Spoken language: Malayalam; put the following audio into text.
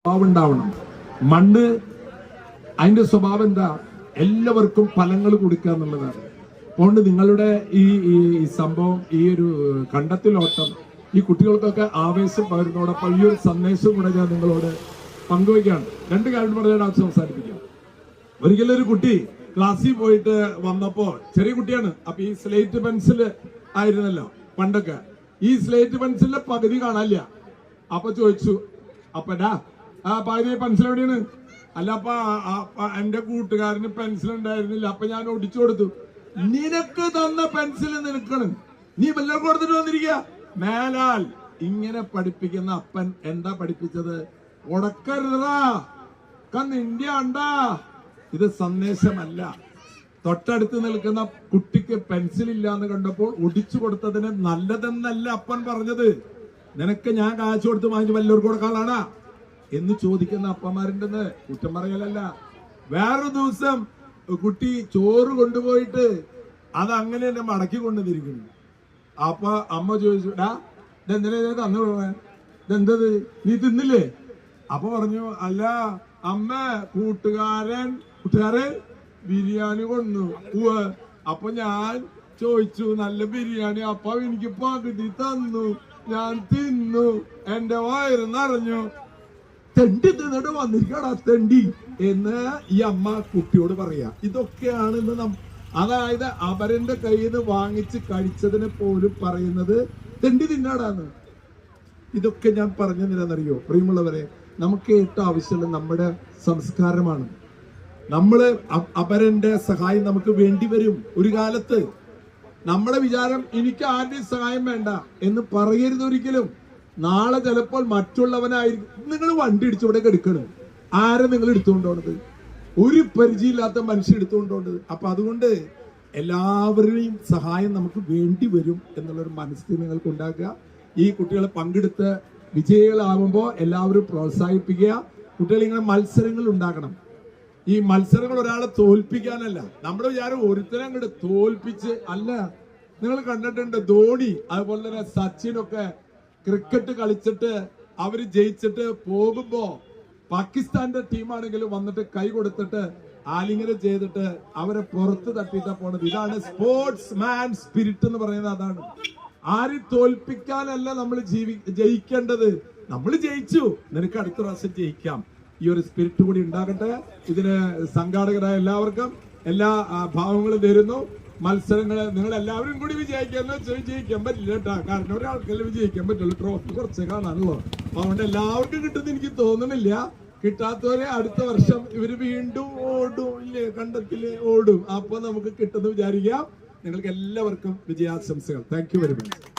സ്വഭാവം ഉണ്ടാവണം. മണ്ണ് അതിന്റെ സ്വഭാവം എന്താ? എല്ലാവർക്കും ഫലങ്ങൾ കൊടുക്കുക എന്നുള്ളതാണ്. അതുകൊണ്ട് നിങ്ങളുടെ ഈ സംഭവം, ഈ ഒരു കണ്ടത്തിലോട്ടം ഈ കുട്ടികൾക്കൊക്കെ ആവേശം പകരുന്നതോടൊപ്പം ഈ ഒരു സന്ദേശം കൂടെ ഞാൻ നിങ്ങളോട് പങ്കുവയ്ക്കുകയാണ്. രണ്ട് കാര്യം പറഞ്ഞാൽ സംസാരിപ്പിക്കാം. ഒരിക്കലും ഒരു കുട്ടി ക്ലാസ്സിൽ പോയിട്ട് വന്നപ്പോ, ചെറിയ കുട്ടിയാണ്, അപ്പൊ ഈ സ്ലേറ്റ് പെൻസിൽ ആയിരുന്നല്ലോ പണ്ടൊക്കെ, ഈ സ്ലേറ്റ് പെൻസിലിന്റെ പകുതി കാണാനില്ല. അപ്പൊ ചോദിച്ചു, അപ്പടാ പകുതി പെൻസിൽ എവിടെയാണ്? അല്ല അപ്പൊ എന്റെ കൂട്ടുകാരന് പെൻസിൽ ഉണ്ടായിരുന്നില്ല, അപ്പൊ ഞാൻ ഒടിച്ചു കൊടുത്തു. നിനക്ക് തന്ന പെൻസിൽ നിനക്കണം, നീ വല്ലതും കൊടുത്തിട്ട് വന്നിരിക്കുക. മേലാൽ ഇങ്ങനെ പഠിപ്പിക്കുന്ന അപ്പൻ എന്താ പഠിപ്പിച്ചത്? ഉടക്കരുതാ, നിന്റെ അണ്ടാ. ഇത് സന്ദേശമല്ല. തൊട്ടടുത്ത് നിൽക്കുന്ന കുട്ടിക്ക് പെൻസിൽ ഇല്ല എന്ന് കണ്ടപ്പോൾ ഒടിച്ചു കൊടുത്തതിന് നല്ലതെന്നല്ല അപ്പൻ പറഞ്ഞത്. നിനക്ക് ഞാൻ കാശ് കൊടുത്ത് വാങ്ങി വല്ലവർക്ക് കൊടുക്കാനാണ് എന്ന് ചോദിക്കുന്ന അപ്പന്മാരുണ്ടെന്ന് കുറ്റം പറയലല്ല. വേറൊരു ദിവസം കുട്ടി ചോറ് കൊണ്ടുപോയിട്ട് അത് അങ്ങനെ തന്നെ മടക്കി കൊണ്ടുവന്നിരിക്കുന്നു. അപ്പൊ അമ്മ ചോദിച്ചു, ഇതെന്തിനാ തന്നു പോവാൻ? ഇതെന്തത്, നീ തിന്നില്ലേ? അപ്പൊ പറഞ്ഞു, അല്ല അമ്മ, കൂട്ടുകാരൻ ബിരിയാണി കൊണ്ടു. അപ്പൊ ഞാൻ ചോദിച്ചു, നല്ല ബിരിയാണി? അപ്പൊ എനിക്ക് പകുതി തന്നു, ഞാൻ തിന്നു, എന്റെ വയറ് നിറഞ്ഞു. തെണ്ടി തിന്നിട്ട് വന്നിരിക്കടാ തെണ്ടി എന്ന് ഈ അമ്മ കുട്ടിയോട് പറയാ. ഇതൊക്കെയാണ് ഇന്ന് അതായത് അവരുടെ കയ്യിൽ നിന്ന് വാങ്ങിച്ച് കഴിച്ചതിനെ പോലും പറയുന്നത് തെണ്ടി തിന്നാടാന്ന്. ഇതൊക്കെ ഞാൻ പറഞ്ഞെന്തിനാണെന്നറിയോ പ്രിയമുള്ളവരെ? നമുക്ക് ഏറ്റവും ആവശ്യമുള്ള നമ്മുടെ സംസ്കാരമാണ്. നമ്മള് അവരുടെ സഹായം നമുക്ക് വേണ്ടി വരും ഒരു കാലത്ത്. നമ്മുടെ വിചാരം എനിക്ക് ആരുടെയും സഹായം വേണ്ട എന്ന് പറയരുത് ഒരിക്കലും. നാളെ ചിലപ്പോൾ മറ്റുള്ളവനായിരിക്കും. നിങ്ങൾ വണ്ടി ഇടിച്ചവിടെ എടുക്കണം, ആരെ നിങ്ങൾ എടുത്തുകൊണ്ടോണത്? ഒരു പരിചയമില്ലാത്ത മനുഷ്യൻ എടുത്തുകൊണ്ടോണ്ട്. അപ്പൊ അതുകൊണ്ട് എല്ലാവരുടെയും സഹായം നമുക്ക് വേണ്ടി വരും എന്നുള്ളൊരു മനസ്ഥിതി നിങ്ങൾക്ക് ഉണ്ടാക്കുക. ഈ കുട്ടികളെ പങ്കെടുത്ത് വിജയികളാകുമ്പോൾ എല്ലാവരും പ്രോത്സാഹിപ്പിക്കുക. കുട്ടികൾ ഇങ്ങനെ മത്സരങ്ങൾ ഉണ്ടാക്കണം. ഈ മത്സരങ്ങൾ ഒരാളെ തോൽപ്പിക്കാനല്ല. നമ്മുടെ വിചാരം ഒരുത്തരം അങ്ങോട്ട് തോൽപ്പിച്ച് അല്ല. നിങ്ങൾ കണ്ടിട്ടുണ്ട് ധോണി, അതുപോലെ തന്നെ സച്ചിനൊക്കെ ക്രിക്കറ്റ് കളിച്ചിട്ട് അവര് ജയിച്ചിട്ട് പോകുമ്പോ പാകിസ്ഥാന്റെ ടീമാണെങ്കിലും വന്നിട്ട് കൈ കൊടുത്തിട്ട് ആലിംഗനം ചെയ്തിട്ട് അവരെ പുറത്ത് തട്ടിയിട്ടാ പോണത്. ഇതാണ് സ്പോർട്സ് മാൻ സ്പിരിറ്റ് എന്ന് പറയുന്നത്. അതാണ്. ആരും തോൽപ്പിക്കാനല്ല നമ്മൾ ജയിക്കേണ്ടത്. നമ്മൾ ജയിച്ചു, നിനക്ക് അടുത്ത പ്രാവശ്യം ജയിക്കാം. ഈ ഒരു സ്പിരിറ്റ് കൂടി ഉണ്ടാകട്ടെ. ഇതിന് സംഘാടകരായ എല്ലാവർക്കും എല്ലാ ഭാവങ്ങളും തരുന്നു. മത്സരങ്ങള് നിങ്ങൾ എല്ലാവരും കൂടി വിജയിക്കാൻ പറ്റില്ല കേട്ടാ. കാരണം ഒരാൾക്കല്ലേ വിജയിക്കാൻ പറ്റുള്ളൂ. ട്രോഫി കുറച്ച് കാണാനുള്ളൂ. അതുകൊണ്ട് എല്ലാവർക്കും കിട്ടുന്ന എനിക്ക് തോന്നുന്നില്ല. കിട്ടാത്തവരെ അടുത്ത വർഷം ഇവര് വീണ്ടും ഓടും, ഇല്ലേ, കണ്ടത്തില് ഓടും. അപ്പൊ നമുക്ക് കിട്ടുമെന്ന് വിചാരിക്കാം. നിങ്ങൾക്ക് എല്ലാവർക്കും വിജയാശംസകൾ. Thank you very much.